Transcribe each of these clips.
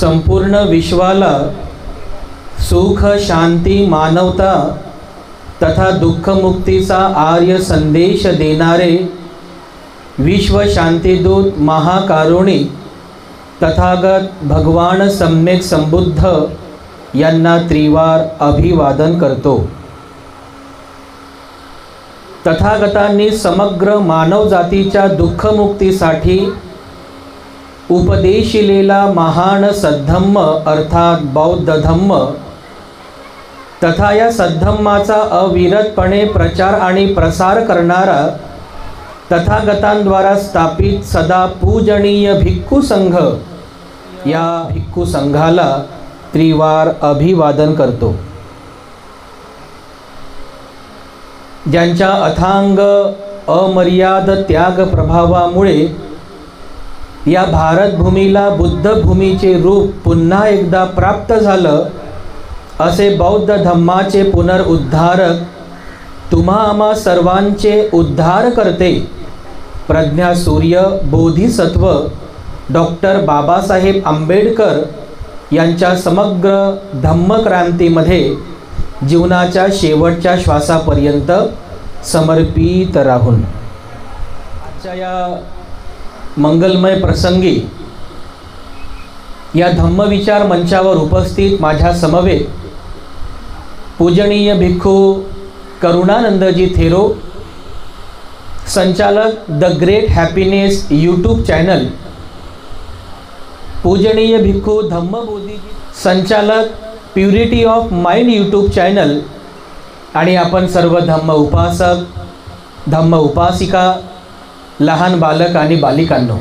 संपूर्ण विश्वाला सुख शांती मानवता तथा दुःखमुक्तीचा आर्य संदेश देणारे विश्व शांतिदूत महाकारुणिक तथागत भगवान सम्यक संबुद्ध यांना त्रिवार अभिवादन करतो। तथागतांनी समग्र मानवजातीच्या दुःखमुक्तीसाठी उपदेशिलेला महान सद्धम्म अर्थात बौद्ध धम्म तथा या सद्धम्माचा अविरतपणे प्रचार आणि प्रसार करणारा तथागतांद्वारा स्थापित सदा पूजनीय भिक्खू संघ या भिक्खू संघाला त्रिवार अभिवादन करतो। ज्यांच्या अथांग अमर्याद त्याग प्रभावामुळे या भारतभूमीला बुद्धभूमीचे रूप पुन्हा एकदा प्राप्त झालं, असे बौद्ध धम्माचे पुनरुद्धारक तुम्हा आम्हा सर्वांचे उद्धार करते प्रज्ञासूर्य बोधिसत्व डॉक्टर बाबासाहेब आंबेडकर यांच्या समग्र धम्मक्रांतीमध्ये जीवनाच्या शेवटच्या श्वासापर्यंत समर्पित राहून आजच्या या मंगलमय प्रसंगी या धम्मविचार मंचावर उपस्थित माझ्या समवेत पूजनीय भिक्खू करुणानंदजी थेरो, संचालक the great happiness YouTube channel, पूजनीय भिक्खू धम्मबोधी, संचालक purity of mind YouTube channel आणि आपण सर्व धम्म उपासक धम्म उपासिका लहान बालक आणि बालिकांनो,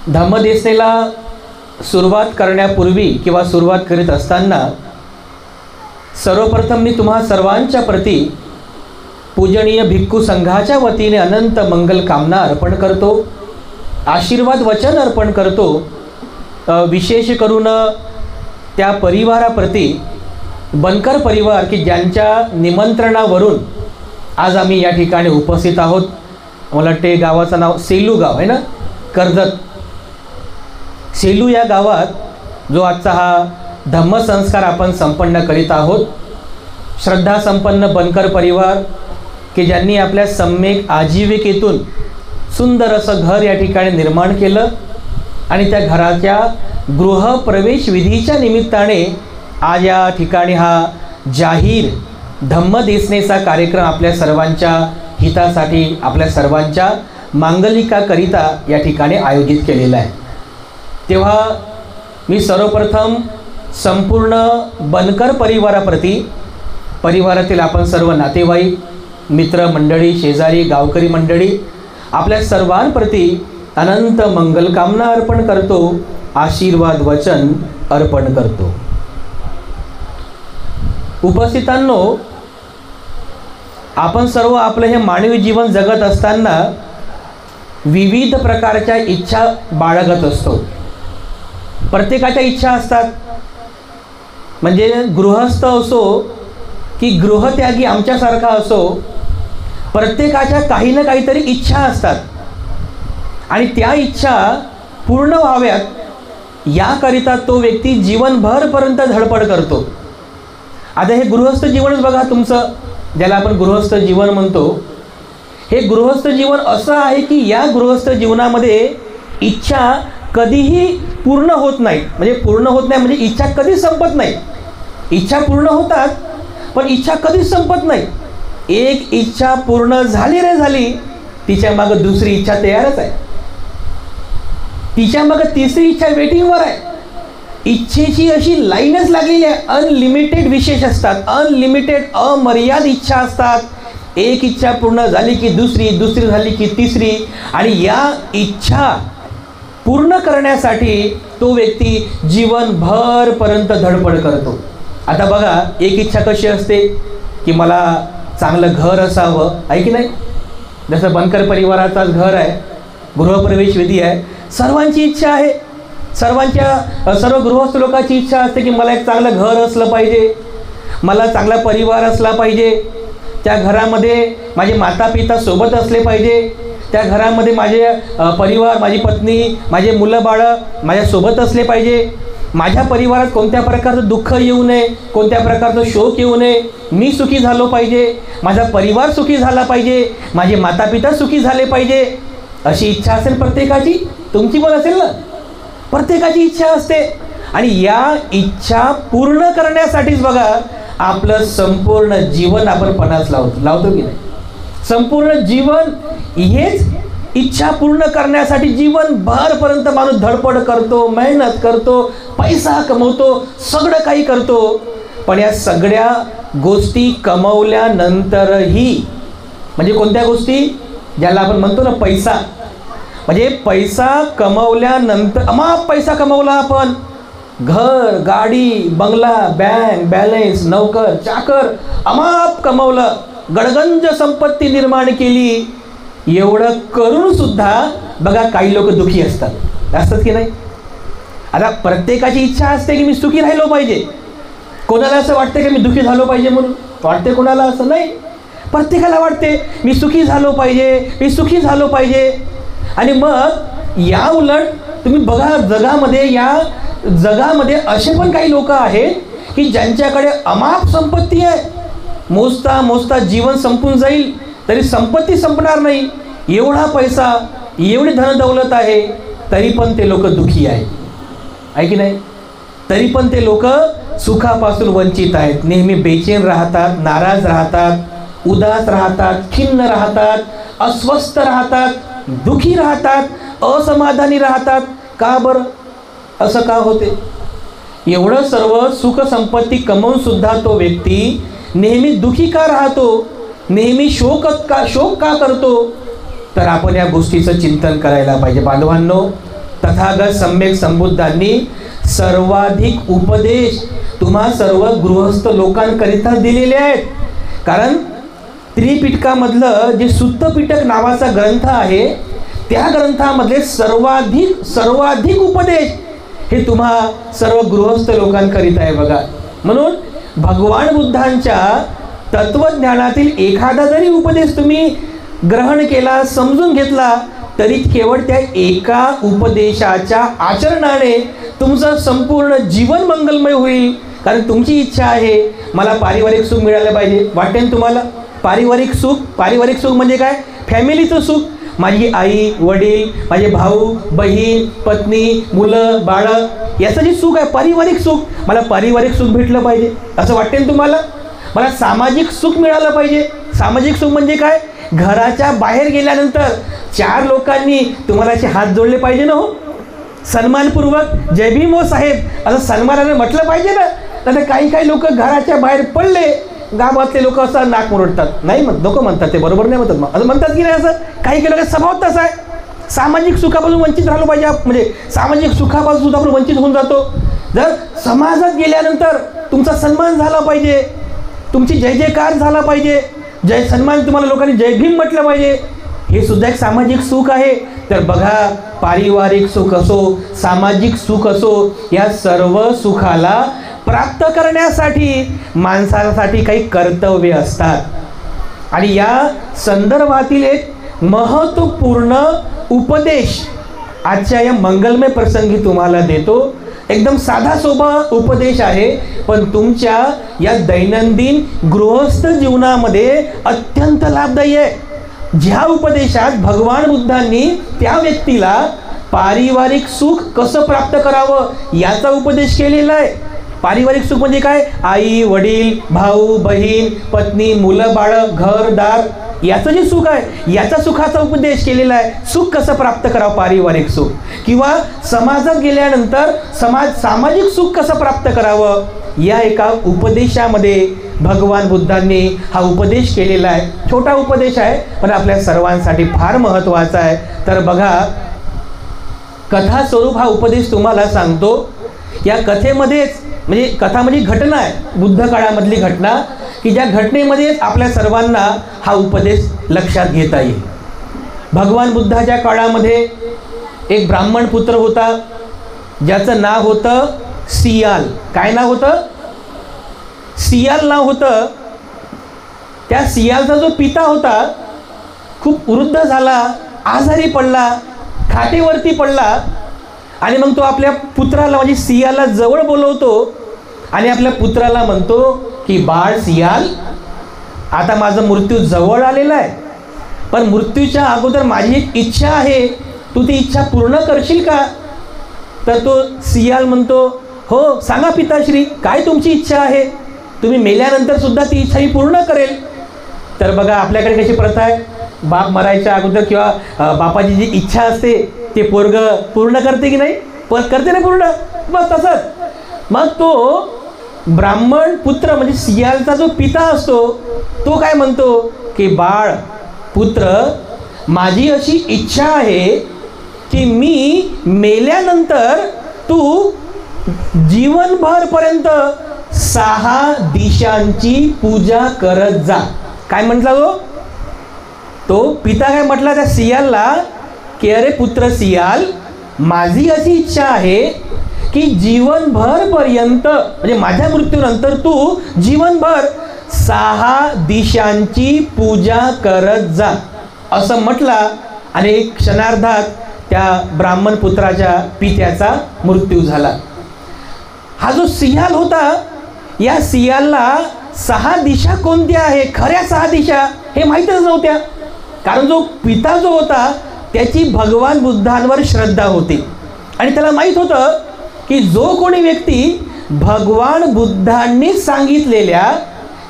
धम्मदेसनेला सुरुवात करण्यापूर्वी किंवा सुरुवात करीत असताना सर्वप्रथम मी तुम्हा सर्वांच्या प्रती पूजनीय भिक्खू संघाच्या वतीने अनंत मंगल कामना अर्पण करतो, आशीर्वाद वचन अर्पण करतो। विशेष करून त्या परिवाराप्रती बनकर परिवार की ज्यांच्या निमंत्रणावरून आज आम्ही या ठिकाणी उपस्थित आहोत। मला वाटते गावाचं नाव सेलू गाव आहे ना, कर्जत सेलू या गावात जो आजचा हा धम्मसंस्कार आपण संपन्न करीत आहोत, श्रद्धा संपन्न बनकर परिवार की ज्यांनी आपल्या सम्यक आजीविकेतून सुंदर असं घर या ठिकाणी निर्माण केलं आणि त्या घराच्या गृहप्रवेश विधीच्या निमित्ताने आज या ठिकाणी हा जाहीर धम्मदेसनेचा कार्यक्रम आपल्या सर्वांच्या हितासाठी आपल्या सर्वांच्या मांगलिकाकरिता या ठिकाणी आयोजित केलेला आहे। तेव्हा मी सर्वप्रथम संपूर्ण बनकर परिवाराप्रती, परिवारातील आपण सर्व नातेवाईक मित्रमंडळी शेजारी गावकरी मंडळी आपल्या सर्वांप्रती अनंत मंगलकामना अर्पण करतो, आशीर्वाद वचन अर्पण करतो। उपस्थितांनो, आपण सर्व आपले हे मानवी जीवन जगत असताना विविध प्रकारच्या इच्छा बाळगत असतो। प्रत्येकाच्या इच्छा असतात, म्हणजे गृहस्थ असो की गृहत्यागी आमच्यासारखा असो, प्रत्येकाच्या काही ना काहीतरी इच्छा असतात आणि त्या इच्छा पूर्ण व्हाव्यात याकरिता तो व्यक्ती जीवनभरपर्यंत धडपड करतो। आता हे गृहस्थ जीवनच बघा तुमचं, ज्याला आपण गृहस्थ जीवन म्हणतो, हे गृहस्थ जीवन असं आहे की या गृहस्थ जीवनामध्ये इच्छा कधीही पूर्ण होत नाही, म्हणजे पूर्ण होत नाही म्हणजे इच्छा कधीच संपत नाही। इच्छा पूर्ण होतात पण इच्छा कधीच संपत नाही। एक इच्छा पूर्ण झाली रे झाली, तिच्या मागे दुसरी इच्छा तयारच आहे, तिच्या मागे तिसरी इच्छा वेटिंगवर आहे। इच्छेची अशी लाईनच लागलेली आहे, अनलिमिटेड विशेष असतात, अनलिमिटेड अमर्याद इच्छा असतात। एक इच्छा पूर्ण झाली की दुसरी, दुसरी झाली की तिसरी, आणि या इच्छा पूर्ण करण्यासाठी तो व्यक्ती जीवनभरपर्यंत धडपड करतो। आता बघा, एक इच्छा कशी असते की मला चांगलं घर असावं, आहे की नाही? जसं बनकर परिवाराचाच घर आहे, गृहप्रवेश विधी आहे, सर्वांची इच्छा आहे, सर्व गृहस्थ लोकांची इच्छा असते की मला एक चांगलं घर असलं पाहिजे, मला चांगला परिवार असला पाहिजे, त्या घरामध्ये माझे माता पिता सोबत असले पाहिजे, त्या घरामध्ये माझे परिवार, माझी पत्नी, माझे मुलं बाळं माझ्यासोबत असले पाहिजे. माझ्या परिवारात कोणत्या प्रकारचं दुःख येऊ नये, कोणत्या प्रकारचं शोक येऊ नये. मी सुखी झालो पाहिजे, माझा परिवार सुखी झाला पाहिजे, माझे मातापिता सुखी झाले पाहिजे. अशी इच्छा असेल प्रत्येकाची, तुमची पण असेल ना. प्रत्येकाची इच्छा असते आणि या इच्छा पूर्ण करण्यासाठीच बघा आपलं संपूर्ण जीवन आपण पणास लावतो की नाही. संपूर्ण जीवन हेच इच्छा पूर्ण करण्यासाठी जीवनभरपर्यंत माणूस धडपड करतो, मेहनत करतो, पैसा कमवतो, सगळं काही करतो. पण या सगळ्या गोष्टी कमवल्यानंतरही, म्हणजे कोणत्या गोष्टी, ज्याला आपण म्हणतो ना पैसा, म्हणजे पैसा कमवल्यानंतर अमाप पैसा कमवला आपण, घर, गाडी, बंगला, बँक बॅलन्स, नोकर चाकर अमाप कमवलं, गडगंज संपत्ती निर्माण केली. एवढं करून सुद्धा बघा काही लोक दुःखी असतात की नाही. आता प्रत्येकाची इच्छा असते की मी सुखी राहिलो पाहिजे. कोणाला असं वाटते की मी दुःखी झालो पाहिजे म्हणून वाटते, कोणाला असं नाही. प्रत्येकाला वाटते मी सुखी झालो पाहिजे, मी सुखी झालो पाहिजे. आणि मग या उलट तुम्ही बघा या जगामध्ये असे पण काही लोक आहेत की ज्यांच्याकडे अमाप संपत्ती आहे, मोजता मोजता जीवन संपून जाईल तरी संपत्ती संपणार नाही. एवढा पैसा, एवढी धनदौलत आहे, तरी पण ते लोक दुःखी आहे की नाही. तरी पण ते लोक सुखापासून वंचित आहेत. नेहमी बेचैन राहतात, नाराज राहतात, उदास राहतात, खिन्न राहतात, अस्वस्थ राहतात, दुःखी राहतात, असमाधानी राहतात. का बरं असं का होते. एवढं सर्व सुख संपत्ती कमवून सुद्धा तो व्यक्ती नेहमी दुःखी का राहतो, नेहमी शोक का करतो. तर आपण या गोष्टीचं चिंतन करायला पाहिजे. बांधवांनो, तथागत सम्यक संबुद्धांनी सर्वाधिक उपदेश तुम्हा सर्व गृहस्थ लोकांकरिता दिलेले आहेत. कारण त्रिपिटकामधलं जे सुत्तपिटक नावाचा ग्रंथ आहे, त्या ग्रंथामधले सर्वाधिक उपदेश हे तुम्हा सर्व गृहस्थ लोकांकरिता आहे बघा. म्हणून भगवान बुद्धांच्या तत्वज्ञानातील एखादा जरी उपदेश तुम्ही ग्रहण केला, समजून घेतला, तरी केवळ त्या एका उपदेशाच्या आचरणाने तुमचं संपूर्ण जीवन मंगलमय होईल. कारण तुमची इच्छा आहे मला पारिवारिक सुख मिळालं पाहिजे. वाटते ना तुम्हाला पारिवारिक सुख म्हणजे काय, फॅमिलीचं सुख. माझी आई वडील, माझे भाऊ बहीण, पत्नी, मुलं बाळं, याचं जे सुख आहे पारिवारिक सुख, मला पारिवारिक सुख भेटलं पाहिजे असं वाटते ना तुम्हाला. मला सामाजिक सुख मिळालं पाहिजे. सामाजिक सुख म्हणजे काय, घराच्या बाहेर गेल्यानंतर 4 लोकांनी तुम्हाला असे हात जोडले पाहिजे ना, हो, सन्मानपूर्वक जय भीम हो साहेब असं सन्मानाने म्हटलं पाहिजे ना. तर काही लोक घराच्या बाहेर पडले, गावातले लोक असं नाक मुरडतात. नाही लोक म्हणतात ते बरोबर नाही म्हणतात, मग असं म्हणतात की नाही. असं काही लोक स्वभाव तसा आहे. सामाजिक सुखापासून वंचित राहिलो पाहिजे, म्हणजे सामाजिक सुखापासून सुद्धा आपण वंचित होऊन जातो. जर समाजात गेल्यानंतर तुमचा सन्मान झाला पाहिजे, तुमची जय जयकार झाला पाहिजे, जय सन्मान तुम्हाला लोकांनी जय भीम म्हटलं पाहिजे, हे सुद्धा एक सामाजिक सुख आहे. तर बघा, पारिवारिक सुख असो, सामाजिक सुख असो, या सर्व सुखाला प्राप्त करण्यासाठी माणसासाठी काही कर्तव्य असतात. आणि या संदर्भातील एक महत्त्वपूर्ण उपदेश आजच्या या मंगलमय प्रसंगी तुम्हाला देतो. एकदम साधा सोपा उपदेश आहे, पण तुमच्या या दैनंदिन गृहस्थ जीवनामध्ये अत्यंत लाभदायी आहे. ज्या उपदेशात भगवान बुद्धांनी त्या व्यक्तीला पारिवारिक सुख कसं प्राप्त करावं याचा उपदेश केलेला आहे. पारिवारिक सुख म्हणजे काय, आई वडील, भाऊ बहीण, पत्नी, मुलं बाळं, घरदार, याचं जे सुख आहे याचा सुखाचा उपदेश केलेला आहे. सुख कसं प्राप्त करावं, पारिवारिक सुख, किंवा समाजात गेल्यानंतर सामाजिक सुख कसं प्राप्त करावं, या एका उपदेशामध्ये भगवान बुद्धांनी हा उपदेश केलेला आहे. छोटा उपदेश आहे, पण आपल्या सर्वांसाठी फार महत्त्वाचा आहे. तर बघा, कथा स्वरूप हा उपदेश तुम्हाला सांगतो. या कथेमध्येच, म्हणजे कथा म्हणजे घटना आहे, बुद्ध काळामधली घटना, की ज्या घटनेमध्ये आपल्या सर्वांना हा उपदेश लक्षात घेता येईल. भगवान बुद्धाच्या काळामध्ये एक ब्राह्मण पुत्र होता, ज्याचं नाव होतं सियाल. काय नाव होतं, सियाल नाव होतं. त्या सियालचा जो पिता होता खूप वृद्ध झाला, आजारी पडला, खाटेवरती पडला आणि मग तो आपल्या पुत्राला म्हणजे सियालला जवळ बोलवतो आणि आपल्या पुत्राला म्हणतो की बाळ सियाल, आता माझा मृत्यू जवळ आलेला आहे, पण मृत्यूच्या अगोदर माझी एक इच्छा आहे, तू ती इच्छा पूर्ण करशील का? तर तो सियाल म्हणतो, हो सांगा पिताश्री, काय तुमची इच्छा आहे? तुम्ही मेल्यानंतर सुद्धा ती इच्छा मी पूर्ण करेल. तर बघा आपल्याकडे कशी प्रथा आहे, बाप मरायच्या अगोदर किंवा बापाची जी इच्छा असते ते पोरग पूर्ण करते की नाही? करते ना पूर्ण. बस तसंच मग तो ब्राह्मण पुत्र म्हणजे सियालचा जो पिता असतो तो काय म्हणतो की बाळ पुत्र, माझी अशी इच्छा आहे की मी मेल्यानंतर तू जीवनभरपर्यंत 6 दिशांची पूजा करत जा. काय म्हटला तो पिता काय म्हटला त्या सियालला की अरे पुत्र सियाल, माझी अशी इच्छा आहे की जीवनभर पर्यंत म्हणजे माझ्या मृत्यूनंतर तू जीवनभर 6 दिशांची पूजा करत जा असं म्हटला आणि एक क्षणार्धात त्या ब्राह्मण पुत्राच्या पित्याचा मृत्यू झाला. हा जो सियाल होता, या सियालला 6 दिशा कोणत्या आहे, खऱ्या 6 दिशा हे माहीतच नव्हत्या. कारण जो पिता जो होता त्याची भगवान बुद्धांवर श्रद्धा होती आणि त्याला माहीत होतं की जो कोणी व्यक्ती भगवान बुद्धांनी सांगितलेल्या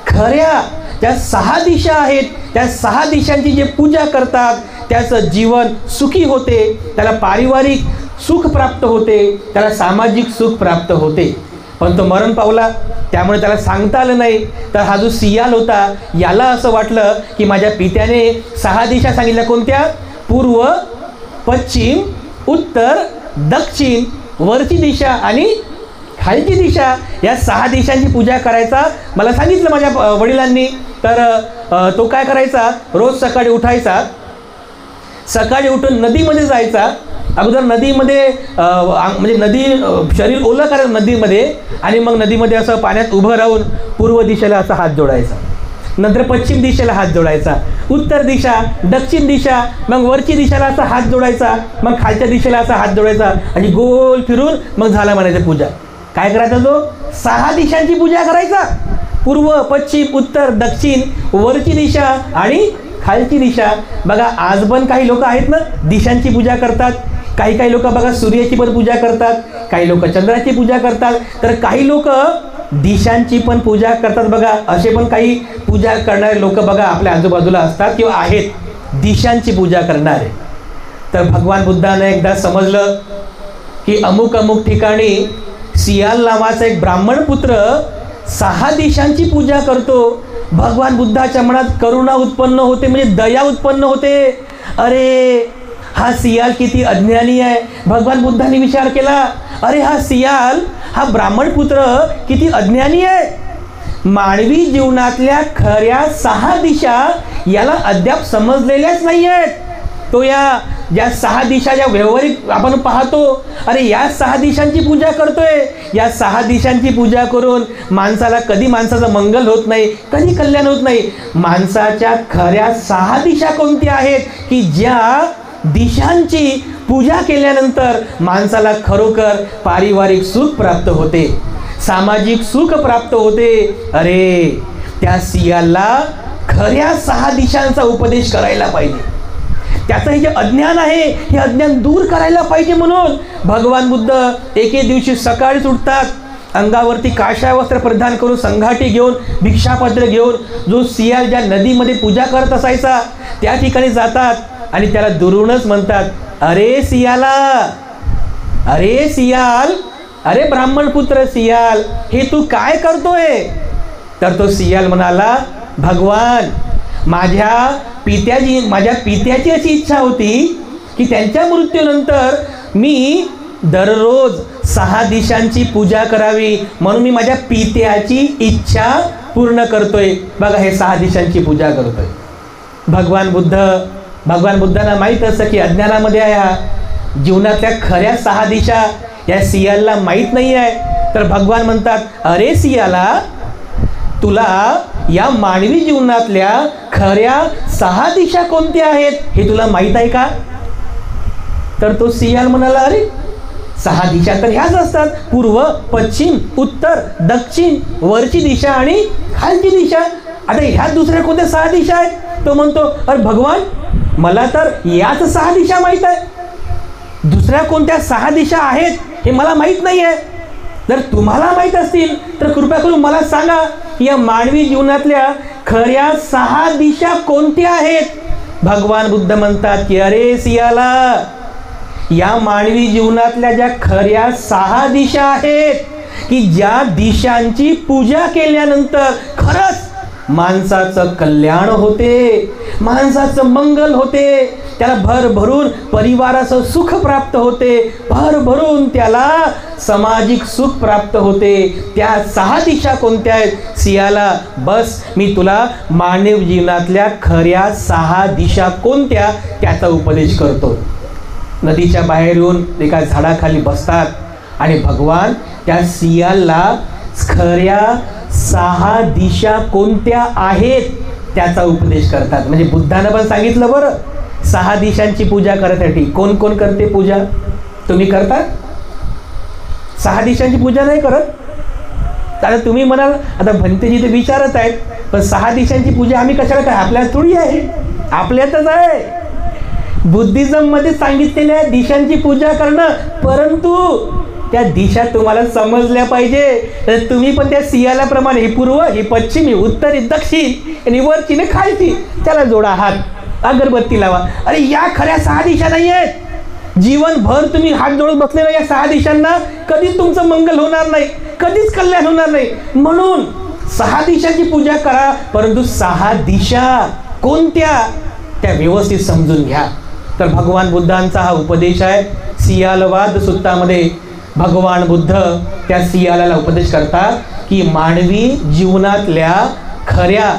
खऱ्या त्या 6 दिशा आहेत, त्या 6 दिशांची जे पूजा करतात त्याचं जीवन सुखी होते, त्याला पारिवारिक सुख प्राप्त होते, त्याला सामाजिक सुख प्राप्त होते. पण तो मरण पावला, त्यामुळे त्याला सांगता आलं नाही. तर हा जो सियाल होता याला असं वाटलं की माझ्या पित्याने 6 दिशा सांगितल्या. कोणत्या? पूर्व, पश्चिम, उत्तर, दक्षिण, वरची दिशा आणि खालची दिशा, या 6 दिशांची पूजा करायचा मला सांगितलं माझ्या वडिलांनी. तर तो काय करायचा, रोज सकाळी उठायचा, सकाळी उठून नदीमध्ये जायचा. अगोदर नदीमध्ये म्हणजे नदी शरीर ओलं करायचं नदीमध्ये आणि मग नदीमध्ये असं पाण्यात उभं राहून पूर्व दिशेला असा हात जोडायचा, नंतर पश्चिम दिशेला हात जोडायचा, उत्तर दिशा, दक्षिण दिशा, मग वरची दिशेला असा हात जोडायचा, मग खालच्या दिशेला असा हात जोडायचा आणि गोल फिरून मग झाला म्हणायचं पूजा. काय करायचा तो? 6 दिशांची पूजा करायचा, पूर्व, पश्चिम, उत्तर, दक्षिण, वरची दिशा आणि खालची दिशा. बघा आज पण काही लोक आहेत ना दिशांची पूजा करतात, काही लोक बघा सूर्याची पण पूजा करतात, काही लोक चंद्राची पूजा करतात, तर काही लोक दिशांची पण पूजा करतात. बघा असे पण काही पूजा करणारे लोक बघा आपल्या आजूबाजूला असतात किंवा आहेत दिशांची पूजा करणारे. तर भगवान बुद्धाने एकदा समजलं की अमुक अमुक ठिकाणी सियाल नावाचा एक ब्राह्मण पुत्र 6 दिशांची पूजा करतो. भगवान बुद्धाच्या मनात करुणा उत्पन्न होते, म्हणजे दया उत्पन्न होते. अरे हा सियाल किती अज्ञानी आहे. भगवान बुद्धांनी विचार केला, अरे हा सियाल, हा ब्राह्मण पुत्र किती अज्ञानी आहे. मानवी जीवनातल्या खऱ्या 6 दिशा याला अद्याप समजलेल्याच नाही आहेत. तो ज्या 6 दिशा ज्या व्यावहारिक आपण पाहतो, अरे या 6 दिशांची पूजा करतोय. या 6 दिशांची पूजा करून माणसाला कधी माणसाचं मंगल होत नाही, कधी कल्याण होत नाही. माणसाच्या खऱ्या 6 दिशा कोणत्या आहेत की ज्या दिशांची पूजा केल्यानंतर माणसाला खरोखर पारिवारिक सुख प्राप्त होते, सामाजिक सुख प्राप्त होते. अरे त्या सियालला खऱ्या 6 दिशांचा उपदेश करायला पाहिजे. त्याचं हे जे अज्ञान आहे हे अज्ञान दूर करायला पाहिजे. म्हणून भगवान बुद्ध एके दिवशी सकाळीच उठतात, अंगावरती काषाय वस्त्र परिधान करून, संघाटी घेऊन, भिक्षापत्र घेऊन, जो सियाल ज्या नदीमध्ये पूजा करत असायचा त्या ठिकाणी जातात आणि त्याला दुरूनच म्हणतात, अरे सियाला, अरे सियाल, अरे ब्राह्मण पुत्र सियाल, हे तू काय करतोय? तर तो सियाल म्हणाला, भगवान माझ्या पित्याची अशी इच्छा होती की त्यांच्या मृत्यूनंतर मी दररोज 6 दिशांची पूजा करावी, म्हणून मी माझ्या पित्याची इच्छा पूर्ण करतोय. बघा हे 6 दिशांची पूजा करतोय. भगवान बुद्धांना माहीत असतं की अज्ञानामध्ये आहे हा, जीवनातल्या खऱ्या 6 दिशा या सियालला माहीत नाही आहे. तर भगवान म्हणतात, अरे सियाला, तुला या मानवी जीवनातल्या खऱ्या 6 दिशा कोणत्या आहेत हे तुला माहित आहे का? तर तो सियाल म्हणाला, अरे 6 दिशा तर ह्याच असतात, पूर्व, पश्चिम, उत्तर, दक्षिण, वरची दिशा आणि खालची दिशा. आता ह्या दुसऱ्या कोणत्या 6 दिशा आहेत? तो म्हणतो, अरे भगवान, मला तर याच 6 दिशा माहित आहे, दुसऱ्या कोणत्या 6 दिशा आहेत हे मला माहित नाही आहे. जर तुम्हाला माहित असतील तर कृपा करून मला सांगा, या मानवी जीवनातल्या खऱ्या 6 दिशा कोणत्या आहेत? भगवान बुद्ध म्हणतात की अरे सियाला, या मानवी जीवनातल्या ज्या खऱ्या 6 दिशा आहेत की ज्या दिशांची पूजा केल्यानंतर खरंच माणसाचं कल्याण होते, माणसाचं मंगल होते, त्याला भरभरून परिवाराचं सुख प्राप्त होते, भरभरून त्याला सामाजिक सुख प्राप्त होते. त्या 6 दिशा कोणत्या आहेत? सियाला, बस मी तुला मानव जीवनातल्या खऱ्या 6 दिशा कोणत्या त्याचा उपदेश करतो. नदीच्या बाहेर येऊन एका झाडाखाली बसतात आणि भगवान त्या सियालला खऱ्या 6 दिशा कोणत्या आहेत त्याचा उपदेश करतात. म्हणजे बुद्धानं पण सांगितलं बरं, 6 दिशांची पूजा करण्यासाठी. कोण कोण करते पूजा? तुम्ही करता? 6 दिशांची पूजा नाही करत? आता तुम्ही म्हणाल, आता भंतेजी ते विचारत आहेत, पण 6 दिशांची पूजा आम्ही कशाला काय? आपल्याला थोडी आहे, आपल्यातच आहे. बुद्धिझम मध्ये सांगितलेल्या दिशांची पूजा करणं, परंतु त्या दिशा तुम्हाला समजल्या पाहिजे. तर तुम्ही पण त्या सियालाप्रमाणे ही पूर्व, ही पश्चिम, ही उत्तर, ही दक्षिण आणि वरची ने खालची, त्याला जोडा हात, अगरबत्ती लावा. अरे या खऱ्या 6 दिशा नाही आहेत. जीवनभर तुम्ही हात जोडत बसलेल्या या 6 दिशांना कधीच तुमचं मंगल होणार नाही, कधीच कल्याण होणार नाही. म्हणून 6 दिशांची पूजा करा, परंतु 6 दिशा कोणत्या त्या व्यवस्थित समजून घ्या. तर भगवान बुद्धांचा हा उपदेश आहे. सियालवाद सुत्तामध्ये भगवान बुद्ध त्या सियालाला उपदेश करतात की मानवी जीवनातल्या खऱ्या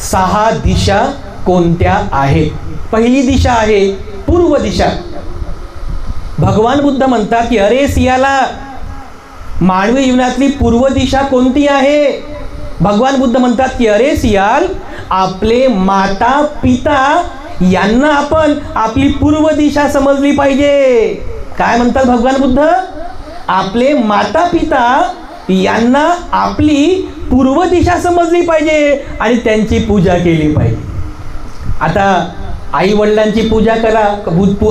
6 दिशा कोणत्या आहेत. पहिली दिशा आहे पूर्व दिशा. भगवान बुद्ध म्हणतात की अरे सियाला, मानवी जीवनातली पूर्व दिशा कोणती आहे? भगवान बुद्ध म्हणतात की अरे सियाल, आपले माता पिता यांना आपण आपली पूर्व दिशा समजली पाहिजे. काय म्हणतात भगवान बुद्ध? आपले माता पिता यांना आपली पूर्व दिशा समजली पाहिजे आणि त्यांची पूजा केली पाहिजे. आता आई वडिलांची पूजा करा,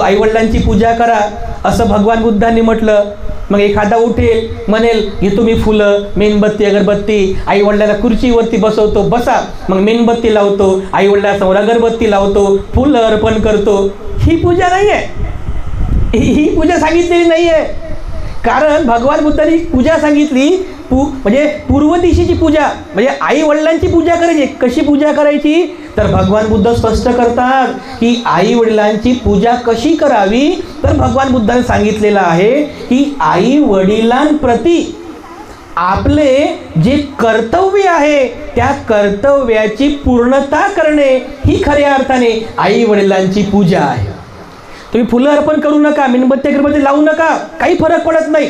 आई वडिलांची पूजा करा असं भगवान बुद्धांनी म्हटलं. मग एखादा उठेल, म्हणेल घेतो मी फुलं, मेणबत्ती, अगरबत्ती, आई वडिलांना खुर्चीवरती बसवतो, बसा, मग मेणबत्ती लावतो, आई वडिलांसमोर अगरबत्ती लावतो, फुलं अर्पण करतो. ही पूजा नाही आहे, ही पूजा सांगितलेली नाही आहे. कारण भगवान बुद्धांनी पूजा सांगितली म्हणजे पूर्व दिशेची पूजा, म्हणजे आई वडिलांची पूजा करायची. कशी पूजा करायची? तर भगवान बुद्ध स्पष्ट करतात की आई वडिलांची पूजा कशी करावी. तर भगवान बुद्धांनी सांगितलेलं आहे की आई वडिलांप्रती आपले जे कर्तव्य आहे त्या कर्तव्याची पूर्णता करणे ही खऱ्या अर्थाने आई वडिलांची पूजा आहे. तुम्ही फुलं अर्पण करू नका, मेणबत्ती अगरबत्ती लावू नका, काही फरक पडत नाही,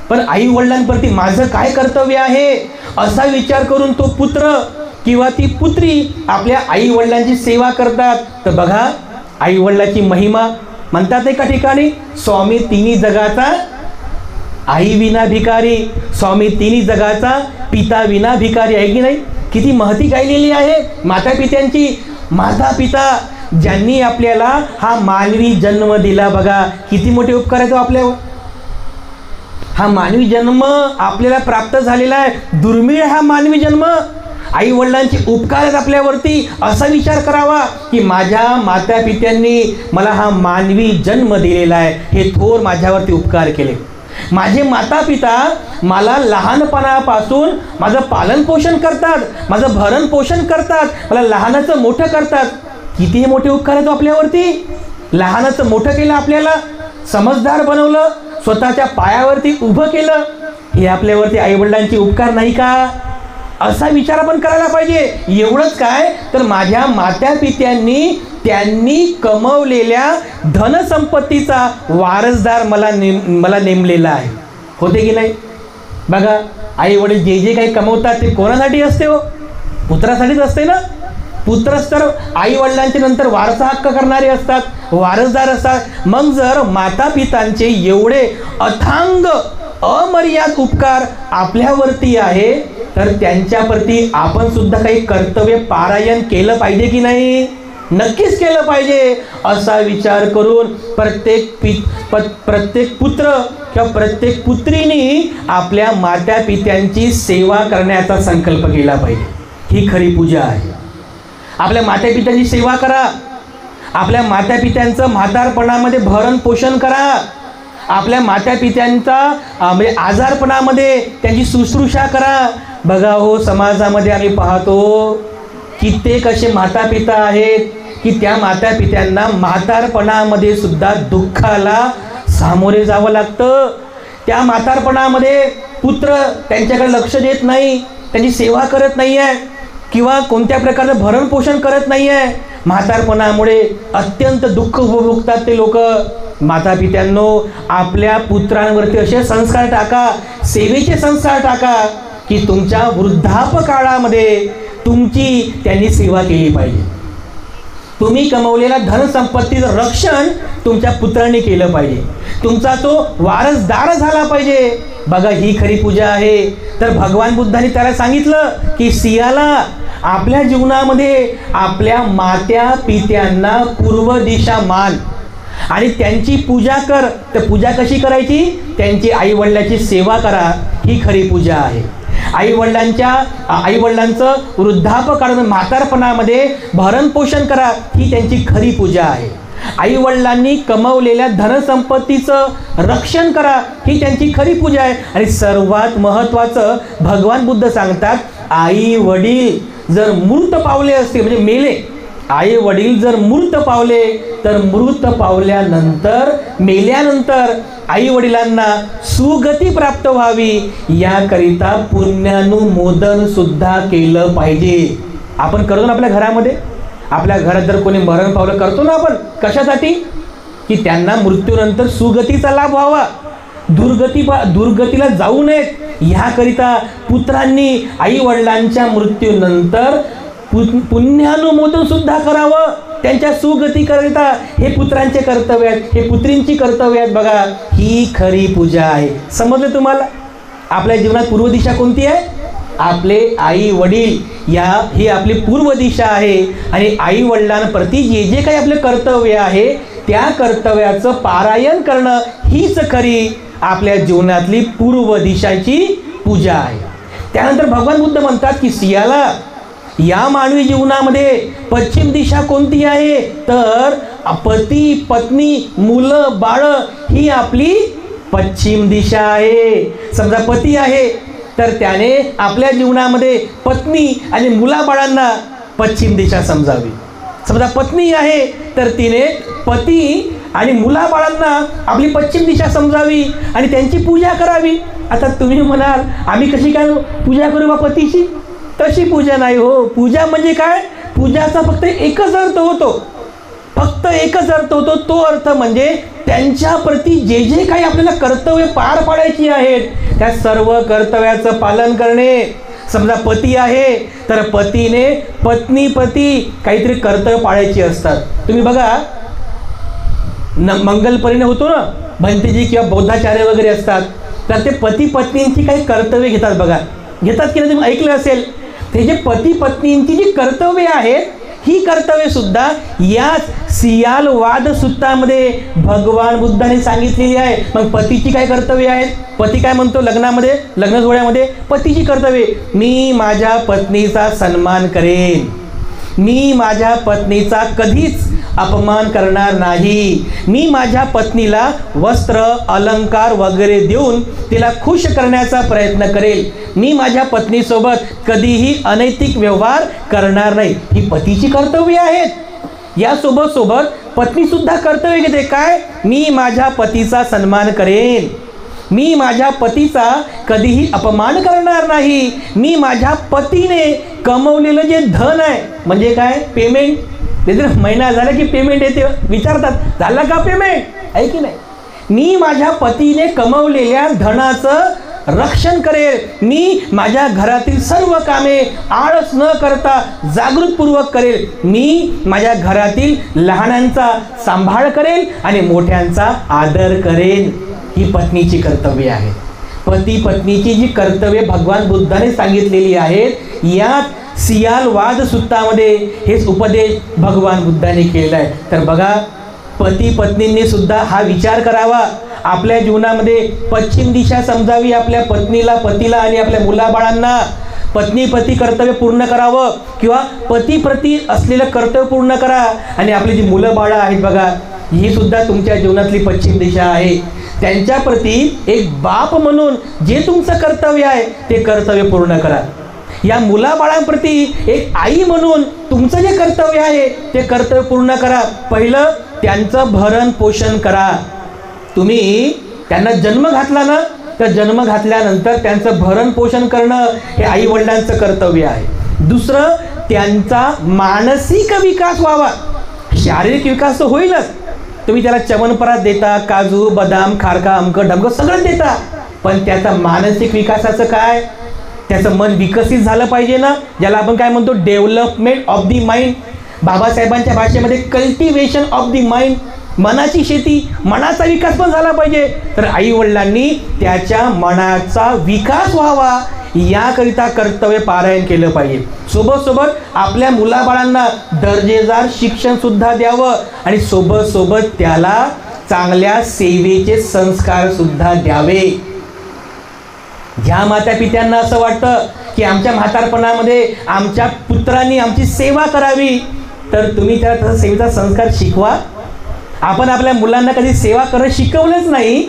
पण आई वडिलांप्रती माझं काय कर्तव्य आहे असा विचार करून तो पुत्र किंवा ती पुत्री आपल्या आई वडिलांची सेवा करतात. तर बघा, आई वडिलांची महिमा म्हणतात एका ठिकाणी, स्वामी तिन्ही जगाचा आई विना भिकारी, स्वामी तिन्ही जगाचा पिता विना भिकारी. आहे की नाही? किती महती गायलेली आहे माता पित्यांची. माता पिता ज्यांनी आपल्याला हा मानवी जन्म दिला, बघा किती मोठे उपकार आहेत आपल्यावर. हा मानवी जन्म आपल्याला प्राप्त झालेला आहे, दुर्मिळ हा मानवी जन्म. आई वडिलांचे उपकार आहेत आपल्यावरती. असा विचार करावा की माझ्या माता पित्यांनी मला हा मानवी जन्म दिलेला आहे, हे थोर माझ्यावरती उपकार केले. माझे माता पिता मला लहानपणापासून माझं पालन पोषण करतात, माझं भरण पोषण करतात, मला लहानाचं मोठं करतात. किती मोठे उपकार आहेत आपल्यावरती. लहानाचं मोठं केलं, आपल्याला समजदार बनवलं, स्वतःच्या पायावरती उभं केलं. हे आपल्यावरती आईवडिलांचे उपकार नाही का? असा विचार आपण करायला पाहिजे. एवढंच काय, तर माझ्या माता पित्यांनी त्यांनी कमवलेल्या धनसंपत्तीचा वारसदार मला नेमलेला आहे. होते की नाही? बघा, आई वडील जे जे काही कमवतात ते कोणासाठी असते हो? पुत्रासाठीच असते ना. पुत्रच तर आई वडिलांच्या नंतर वारसा हक्क करणारे असतात, वारसदार असतात. मग जर माता पितांचे एवढे अथांग अमर्याद उपकार आपल्यावरती आहे, तर त्यांच्याप्रती आपण सुद्धा काही कर्तव्य पारायण केलं पाहिजे की नाही? नक्कीच केलं पाहिजे. असा विचार करून प्रत्येक पुत्र किंवा प्रत्येक पुत्रीने आपल्या माता पित्यांची सेवा करण्याचा संकल्प केला पाहिजे. ही खरी पूजा आहे. आपल्या माता पित्यांची सेवा करा. आपल्या माता पित्यांचं म्हातारपणामध्ये भरण पोषण करा. आपल्या माता पित्यांचा म्हणजे आजारपणामध्ये त्यांची शुश्रूषा करा. बघा हो, समाजामध्ये आम्ही पाहतो कित्येक असे माता पिता आहेत की त्या माता पित्यांना म्हातारपणामध्ये सुद्धा दुःखाला सामोरे जावं लागतं. त्या म्हातारपणामध्ये पुत्र त्यांच्याकडे लक्ष देत नाही, त्यांची सेवा करत नाही आहे किंवा कोणत्या प्रकारचं भरण पोषण करत नाही आहे. म्हातारपणामुळे अत्यंत दुःख भोगतात ते लोक. माता पित्यांनो, आपल्या पुत्रांवरती असे संस्कार टाका, सेवेचे संस्कार टाका की तुमच्या वृद्धापकाळामध्ये तुमची त्यांनी सेवा केली पाहिजे. तुम्ही कमवलेल्या धनसंपत्तीचं रक्षण तुमच्या पुत्रांनी केलं पाहिजे. तुमचा तो वारसदार झाला पाहिजे. बघा, ही खरी पूजा आहे. तर भगवान बुद्धांनी त्याला सांगितलं की सियाला, आपल्या जीवनामध्ये आपल्या मात्या पित्यांना पूर्व दिशा मान आणि त्यांची पूजा कर. तर पूजा कशी करायची? त्यांची आई वडिलांची सेवा करा. ही खरी पूजा आहे. आई वडिलांचं वृद्धापकाळामध्ये म्हातारपणामध्ये भरण पोषण करा. ही त्यांची खरी पूजा आहे. आई वडिलांनी कमवलेल्या धनसंपत्तीचं रक्षण करा. ही त्यांची खरी पूजा आहे. आणि सर्वात महत्त्वाचं भगवान बुद्ध सांगतात, आई वडील जर मृत पावले असते म्हणजे मेले, आई वडील जर मृत पावले तर मृत पावल्यानंतर मेल्यानंतर आई वडिलांना सुगती प्राप्त व्हावी याकरिता पुण्यानुमोदन सुद्धा केलं पाहिजे. आपण करतो ना आपल्या घरामध्ये. आपल्या घरात जर कोणी मरण पावलं करतो ना आपण. कशासाठी? की त्यांना मृत्यूनंतर सुगतीचा लाभ व्हावा, दुर्गतीला जाऊ नयेत ह्याकरिता पुत्रांनी आई वडिलांच्या मृत्यूनंतर पुण्यानुमोदन सुद्धा करावं. त्यांच्या सुगतीकरिता हे पुत्रांचे कर्तव्य आहेत, हे पुत्रींची कर्तव्य आहेत. बघा, ही खरी पूजा आहे. समजलं तुम्हाला? आपल्या जीवनात पूर्व दिशा कोणती आहे? आपले आई वडील ही आपली पूर्व दिशा आहे. आणि आई वडिलांप्रती जे जे काही आपले कर्तव्य आहे त्या कर्तव्याचं पारायण करणं हीच खरी आपल्या जीवनातली पूर्व दिशाची पूजा आहे. त्यानंतर भगवान बुद्ध म्हणतात की सियाला, या मानवी जीवनामध्ये पश्चिम दिशा कोणती आहे? तर पती पत्नी मुलं बाळ ही आपली पश्चिम दिशा आहे. समजा पती आहे तर त्याने आपल्या जीवनामध्ये पत्नी आणि मुलाबाळांना पश्चिम दिशा समजावी. समजा पत्नी आहे तर तिने पती आणि मुलाबाळांना आपली पश्चिम दिशा समजावी आणि त्यांची पूजा करावी. आता तुम्ही म्हणाल, आम्ही कशी काय पूजा करू बा पतीची? तशी पूजा नाही हो. पूजा म्हणजे काय? पूजाचा फक्त एकच अर्थ होतो, फक्त एकच अर्थ होतो. तो अर्थ म्हणजे त्यांच्याप्रती जे जे काही आपल्याला कर्तव्य पार पाडायची आहेत त्या सर्व कर्तव्याचं पालन करणे. समजा पती आहे तर पतीने पत्नीप्रती काहीतरी कर्तव्य पाळायची असतात. तुम्ही बघा, मंगलपरीने होतो ना, भंतेजी किंवा बौद्धाचार्य वगैरे असतात, तर ते पती पत्नींची काही कर्तव्य घेतात. बघा, घेतात की नाही? तुम्ही ऐकलं असेल. ते जे पती पत्नींची जी कर्तव्य आहेत ही कर्तव्य सुद्धा याच सियाल वाद सूत्रामध्ये भगवान बुद्धाने सांगितलेली आहे. मग पतीची काय कर्तव्य आहेत? पती काय म्हणतो लग्न सोहळ्यामध्ये? पतीची कर्तव्य, मी माझ्या पत्नीचा सन्मान करेन, मी माझ्या पत्नीचा कधीच अपमान करणार नाही, मी माझ्या पत्नीला वस्त्र अलंकार वगैरे देऊन तिला खुश करण्याचा प्रयत्न करेल, मी माझ्या पत्नीसोबत कधीही अनैतिक व्यवहार करणार नाही. ही पतीची कर्तव्य आहेत. यासोबत सोबत पत्नी सुद्धा कर्तव्य घेते. काय? मी माझ्या पतीचा सन्मान करेन, मी माझ्या पतीचा कधीही अपमान करणार नाही, मी माझ्या पतीने कमवलेलं जे धन आहे म्हणजे काय? पेमेंट. महिना झाला की पेमेंट येते, विचारतात झाला का पेमेंट, आहे की नाही? मी माझ्या पतीने कमवलेल्या धनाचं रक्षण करेल, मी माझ्या घरातील सर्व कामे आळस न करता जागृतपूर्वक करेल, मी माझ्या घरातील लहानांचा सांभाळ करेल आणि मोठ्यांचा आदर करेल. ही पत्नीची कर्तव्ये आहेत. पती पत्नीची जी कर्तव्ये भगवान बुद्धाने सांगितलेली आहेत, यात सियाल वाद सूत्रामध्ये हेच उपदेश भगवान बुद्धाने केलेला आहे. तर बघा, पती पत्नींनी सुद्धा हा विचार करावा. आपल्या जीवनामध्ये पश्चिम दिशा समजावी आपल्या पत्नीला, पतीला आणि आपल्या मुलाबाळांना. पत्नी पती कर्तव्य पूर्ण करावं किंवा पती प्रती असलेलं कर्तव्य पूर्ण करा. आणि आपली जी मुलं बाळं आहेत बघा, ही सुद्धा तुमच्या जीवनातली पश्चिम दिशा आहे. त्यांच्या प्रती एक बाप म्हणून जे तुमचं कर्तव्य आहे ते कर्तव्य पूर्ण करा. या मुलाबाळांप्रती एक आई म्हणून तुमचं जे कर्तव्य आहे ते कर्तव्य पूर्ण करा. पहिलं त्यांचं भरण पोषण करा. तुम्ही त्यांना जन्म घातला ना, तर जन्म घातल्यानंतर त्यांचं भरण पोषण करणं हे आई वडिलांचं कर्तव्य आहे. दुसरं, त्यांचा मानसिक विकास व्हावा. शारीरिक विकास तर होईलच, तुम्ही त्याला चमनपरात देता, काजू बदाम खारका अमकं ढमकं सगळं देता, पण त्याचा मानसिक विकासाचं काय? त्याचं मन विकसित झालं पाहिजे ना, ज्याला आपण काय म्हणतो डेव्हलपमेंट ऑफ दी माइंड. बाबासाहेबांच्या भाषेमध्ये कल्टिवेशन ऑफ दी माइंड, मनाची शेती, मनाचा विकास पण झाला पाहिजे. तर आई वडिलांनी त्याच्या मनाचा विकास व्हावा याकरिता कर्तव्य पारायण केलं पाहिजे. सोबत सोबत आपल्या मुलाबाळांना दर्जेदार शिक्षण सुद्धा द्यावं आणि सोबत सोबत त्याला चांगल्या सेवेचे संस्कार सुद्धा द्यावे. ज्या माता पित्यांना असं वाटतं की आमच्या म्हातारपणामध्ये आमच्या पुत्रांनी आमची सेवा करावी, तर तुम्ही त्याला तसा सेवेचा संस्कार शिकवा. आपण आपल्या मुलांना कधी सेवा करत शिकवलंच नाही,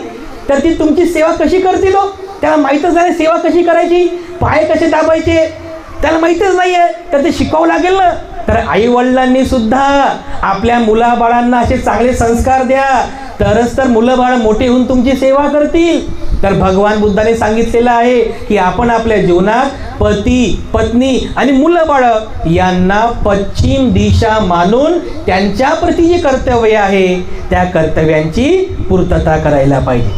तर ती तुमची सेवा कशी करतील हो? त्याला माहीतच नाही सेवा कशी करायची, पाय कसे दाबायचे, त्याला माहीतच नाही आहे, तर ते शिकावं लागेल ना. तर आई वडिलांनी सुद्धा आपल्या मुलाबाळांना असे चांगले संस्कार द्या, तरच तर मुलं बाळ मोठे होऊन तुमची सेवा करतील. तर भगवान बुद्धाने सांगितलेलं आहे की आपण आपल्या जीवनात पती पत्नी आणि मुलं बाळ यांना पश्चिम दिशा मानून त्यांच्या प्रती जे कर्तव्य आहे त्या कर्तव्यांची पूर्तता करायला पाहिजे.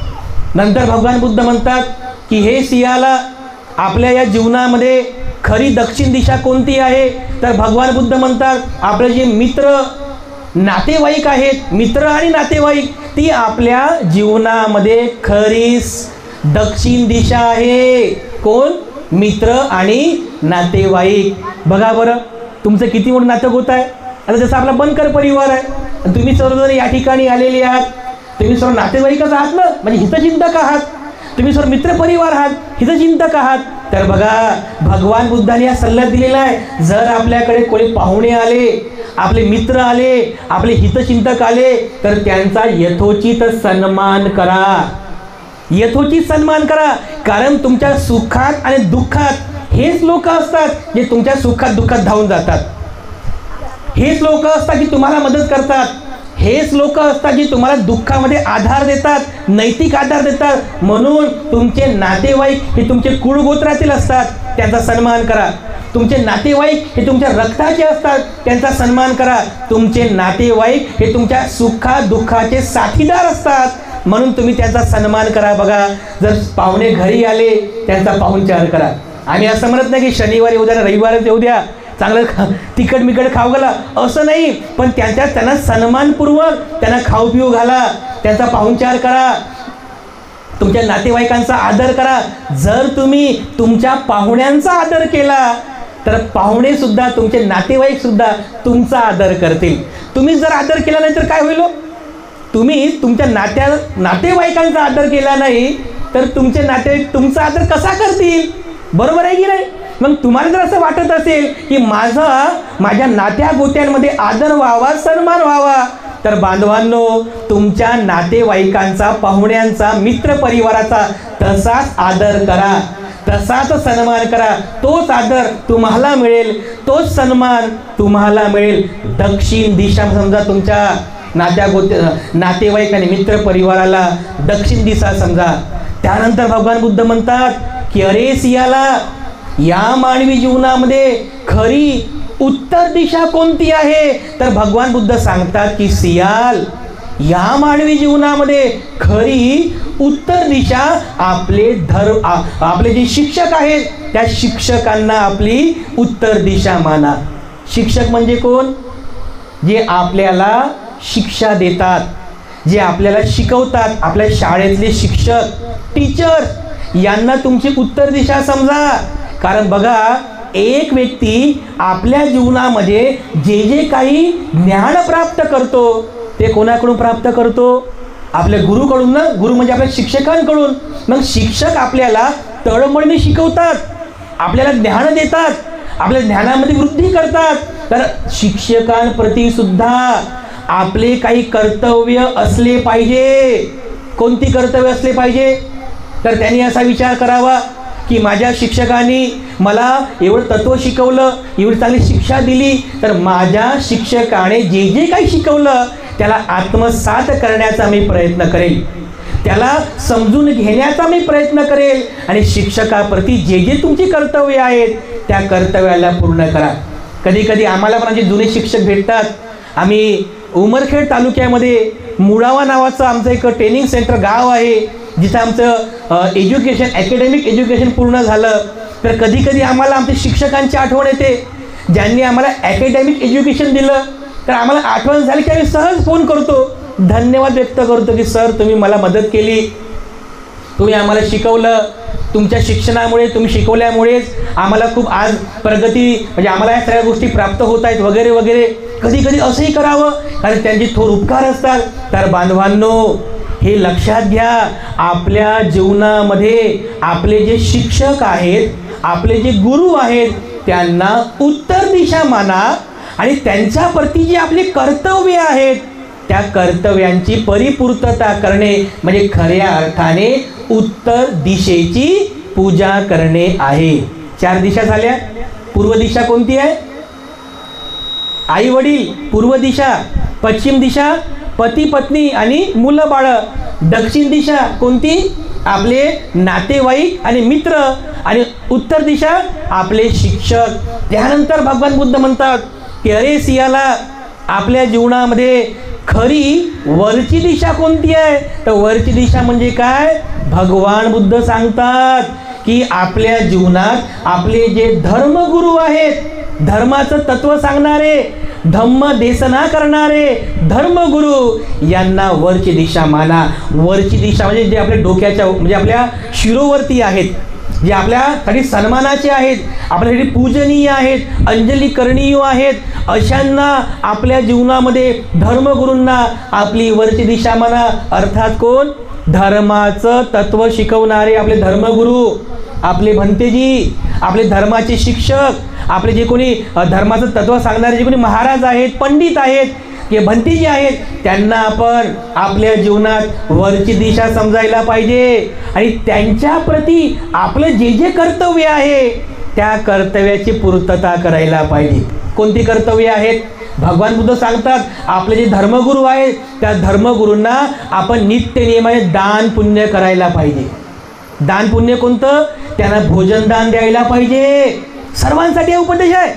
नंतर भगवान बुद्ध म्हणतात की हे सियाला, आपल्या या जीवनामध्ये खरी दक्षिण दिशा कोणती आहे? तर भगवान बुद्ध म्हणतात आपले जे मित्र नातेवाईक आहेत, मित्र आणि नातेवाईक, ती आपल्या जीवनामध्ये खरी दक्षिण दिशा आहे. कोण? मित्र आणि नातेवाईक. बघा बरं, तुमचं किती मोठं नातं होत आहे. आता जसं आपला बनकर परिवार आहे, तुम्ही सर्वजण या ठिकाणी आलेले आहात, तुम्ही सर्व नातेवाईकच आहात ना, म्हणजे हितचिंतक आहात. तुम्ही सर्व मित्र परिवार आहात, हितचिंतक आहात. तर बघा, भगवान बुद्धाने हा सल्ला दिलेला आहे, जर आपल्याकडे कोणी पाहुणे आले, आपले मित्र आले, आपले हितचिंतक आले, तर त्यांचा यथोचित सन्मान करा. यथोचित सन्मान करा. कारण तुमच्या सुखात आणि दुःखात हेच लोक असतात जे तुमच्या सुखात दुःखात धावून जातात. हेच लोक असतात की तुम्हाला मदत करतात. हेच लोक असतात जी तुम्हाला दुःखामध्ये आधार देतात, नैतिक आधार देतात. म्हणून तुमचे नातेवाईक हे तुमचे कुळगोत्रातील असतात, त्यांचा सन्मान करा. तुमचे नातेवाईक हे तुमच्या रक्ताचे असतात, त्यांचा सन्मान करा. तुमचे नातेवाईक हे तुमच्या सुखा दुःखाचे साथीदार असतात, म्हणून तुम्ही त्यांचा सन्मान करा. बघा, जर पाहुणे घरी आले त्यांचा पाहुणचार करा. आम्ही असं म्हणत नाही की शनिवारी उद्या रविवारच येऊ द्या, चांगलं तिखट मिकट खाऊ घाला, असं नाही. पण त्यांना सन्मानपूर्वक त्यांना खाऊ पिऊ घाला, त्यांचा पाहुणचार करा, तुमच्या नातेवाईकांचा आदर करा. जर तुम्ही तुमच्या पाहुण्यांचा आदर केला तर पाहुणे सुद्धा, तुमचे नातेवाईक सुद्धा तुमचा आदर करतील. तुम्ही जर आदर केला नाही तर काय होईल? तुम्ही तुमच्या नातेवाईकांचा आदर केला नाही तर तुमचे नातेवाईक तुमचा आदर कसा करतील? बरोबर आहे की नाही? मग तुम्हाला जर असं वाटत असेल की माझ्या नात्या गोत्यांमध्ये आदर व्हावा, सन्मान व्हावा, तर बांधवांनो, तुमच्या नातेवाईकांचा, पाहुण्यांचा, मित्र परिवाराचा तसाच आदर करा, तसाच सन्मान करा. तोच आदर तुम्हाला मिळेल, तोच सन्मान तुम्हाला मिळेल. दक्षिण दिशा समजा तुमच्या नातेवाईक आणि मित्र परिवाराला दक्षिण दिशा समजा. त्यानंतर भगवान बुद्ध म्हणतात की अरे सियाला, या मानवी जीवनामध्ये खरी उत्तर दिशा कोणती आहे? तर भगवान बुद्ध सांगतात की सियाल, या मानवी जीवनामध्ये खरी उत्तर दिशा आपले जे शिक्षक आहेत त्या शिक्षकांना आपली उत्तर दिशा माना. शिक्षक म्हणजे कोण? जे आपल्याला शिक्षा देतात, जे आपल्याला शिकवतात, आपल्या शाळेतले शिक्षक, टीचर, यांना तुमची उत्तर दिशा समजा. कारण बघा, एक व्यक्ती आपल्या जीवनामध्ये जे जे काही ज्ञान प्राप्त करतो ते कोणाकडून प्राप्त करतो? आपल्या गुरुकडून ना. गुरु म्हणजे आपल्या शिक्षकांकडून. मग शिक्षक आपल्याला तळमळीने शिकवतात, आपल्याला ज्ञान देतात, आपल्या ज्ञानामध्ये वृद्धी करतात. तर शिक्षकांप्रती सुद्धा आपले काही कर्तव्य असले पाहिजे. कोणती कर्तव्य असले पाहिजे? तर त्यांनी असा विचार करावा की माझ्या शिक्षकांनी मला एवढं तत्व शिकवलं, एवढी चांगली शिक्षा दिली, तर माझ्या शिक्षकाने जे जे काही शिकवलं त्याला आत्मसात करण्याचा मी प्रयत्न करेल, त्याला समजून घेण्याचा मी प्रयत्न करेल आणि शिक्षकाप्रती जे जे तुमची कर्तव्य आहेत त्या कर्तव्याला पूर्ण करा. कधी कधी आम्हाला पण आमचे जुने शिक्षक भेटतात. आम्ही उमरखेड तालुक्यामध्ये मुळावा नावाचं आमचं एक ट्रेनिंग सेंटर गाव आहे, जिथं आमचं एज्युकेशन, अकॅडमिक एज्युकेशन पूर्ण झालं. तर कधी कधी आम्हाला आमच्या शिक्षकांची आठवण येते, ज्यांनी आम्हाला अकॅडमिक एज्युकेशन दिलं. तर आम्हाला आठवण झाली की आम्ही सहज फोन करतो, धन्यवाद व्यक्त करतो की सर तुम्ही मला मदत केली, तुम्ही आम्हाला शिकवलं, तुमच्या शिक्षणामुळे, तुम्ही शिकवल्यामुळेच आम्हाला खूप आज प्रगती, म्हणजे आम्हाला या सगळ्या गोष्टी प्राप्त होत आहेत वगैरे वगैरे. कधी कधी असंही करावं, कारण त्यांचे थोर उपकार असतात. तर बांधवांनो, हे लक्षात घ्या, आपल्या जीवनामध्ये आपले जे शिक्षक आहेत, आपले जे गुरु आहेत, त्यांना उत्तर दिशा माना आणि त्यांच्याप्रती जी आपली कर्तव्य आहेत त्या कर्तव्यांची परिपूर्तता करणे म्हणजे खऱ्या अर्थाने उत्तर दिशेची पूजा करणे आहे. 4 दिशा झाल्या. पूर्व दिशा कोणती आहे? आई वडील. पूर्व दिशा. पश्चिम दिशा पती पत्नी आणि मुलं बाळ. दक्षिण दिशा कोणती? आपले नातेवाईक आणि मित्र. आणि उत्तर दिशा आपले शिक्षक. त्यानंतर भगवान बुद्ध म्हणतात की अरे सियाला, आपल्या जीवनामध्ये खरी वरची दिशा कोणती आहे? तर वरची दिशा म्हणजे काय? भगवान बुद्ध सांगतात की आपल्या जीवनात आपले जे धर्मगुरू आहेत, धर्माचं तत्व सांगणारे, धम्म देशना करणारे धर्मगुरू, यांना वरची दिशा माना. वरची दिशा म्हणजे जे आपल्या डोक्याच्या, म्हणजे आपल्या शिरोवरती आहेत, जे आपल्यासाठी सन्मानाचे आहेत, आपल्यासाठी पूजनीय आहेत, अंजली करणीय आहेत, अशांना आपल्या जीवनामध्ये धर्मगुरूंना आपली वरची दिशा माना. अर्थात कोण? धर्माचं तत्व शिकवणारे आपले धर्मगुरू, आपले भंतेजी, आपले धर्माचे शिक्षक, आपले जे कोणी धर्माचं तत्व सांगणारे जे कोणी महाराज आहेत, पंडित आहेत, जे भंतेजी आहेत, त्यांना आपण आपल्या जीवनात वरची दिशा समजायला पाहिजे आणि त्यांच्याप्रती आपलं जे जे कर्तव्य आहे त्या कर्तव्याची पूर्तता करायला पाहिजे. कोणती कर्तव्य आहेत? भगवान बुद्ध सांगतात आपले जे धर्मगुरू आहेत त्या धर्मगुरूंना आपण नित्य नियमाने दान पुण्य करायला पाहिजे. दान पुण्य कोणतं? त्यांना भोजन दान द्यायला पाहिजे. सर्वांसाठी हा उपदेश आहे,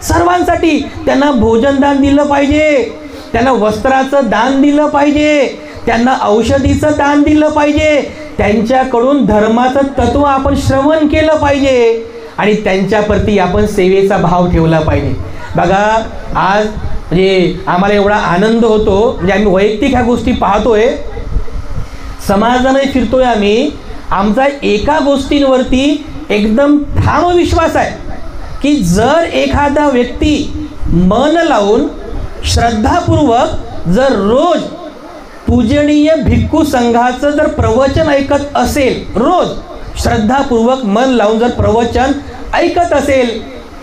सर्वांसाठी. त्यांना भोजन दान दिलं पाहिजे, त्यांना वस्त्राचं दान दिलं पाहिजे, त्यांना औषधीचं दान दिलं पाहिजे, त्यांच्याकडून धर्माचं तत्व आपण श्रवण केलं पाहिजे आणि त्यांच्याप्रती आपण सेवेचा भाव ठेवला पाहिजे. बघा, आज म्हणजे आम्हाला एवढा आनंद होतो, म्हणजे आम्ही वैयक्तिक ह्या गोष्टी पाहतोय, समाजामध्ये फिरतोय आम्ही, आमचा एका गोष्टींवरती एकदम ठाम विश्वास आहे की जर एखादा व्यक्ती मन लावून श्रद्धापूर्वक जर रोज पूजनीय भिक्खू संघाचं जर प्रवचन ऐकत असेल, रोज श्रद्धापूर्वक मन लावून जर प्रवचन ऐकत असेल,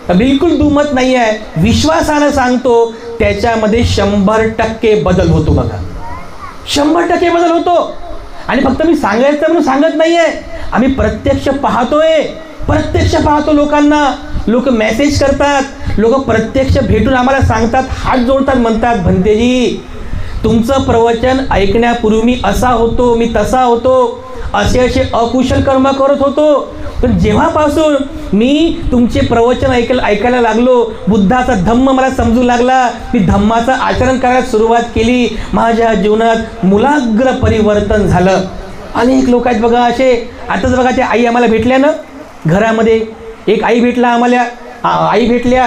तर बिलकुल दुमत नाही आहे, विश्वासानं सांगतो त्याच्यामध्ये 100% बदल होतो. बघा, 100% बदल होतो. आणि फक्त मी सांगायचं म्हणून सांगत नाही आहे, आम्ही प्रत्यक्ष पाहतोय, प्रत्यक्ष पाहतो लोकांना. लोक मेसेज करतात, लोक प्रत्यक्ष भेटून आम्हाला सांगतात, हात जोडतात, म्हणतात भंतेजी तुमचं प्रवचन ऐकण्यापूर्वी मी असा होतो, मी तसा होतो, असे असे अकुशल कर्म करत होतो, पण जेव्हापासून मी तुमचे प्रवचन ऐकायला लागलो, बुद्धाचा धम्म मला समजू लागला, मी धम्माचं आचरण करायला सुरुवात केली, माझ्या जीवनात मूलाग्र परिवर्तन झालं. अनेक लोक आहेत बघा असे. आताच बघा त्या आई आम्हाला भेटल्या ना घरामध्ये, एक आई भेटला आम्हाला, आई भेटल्या.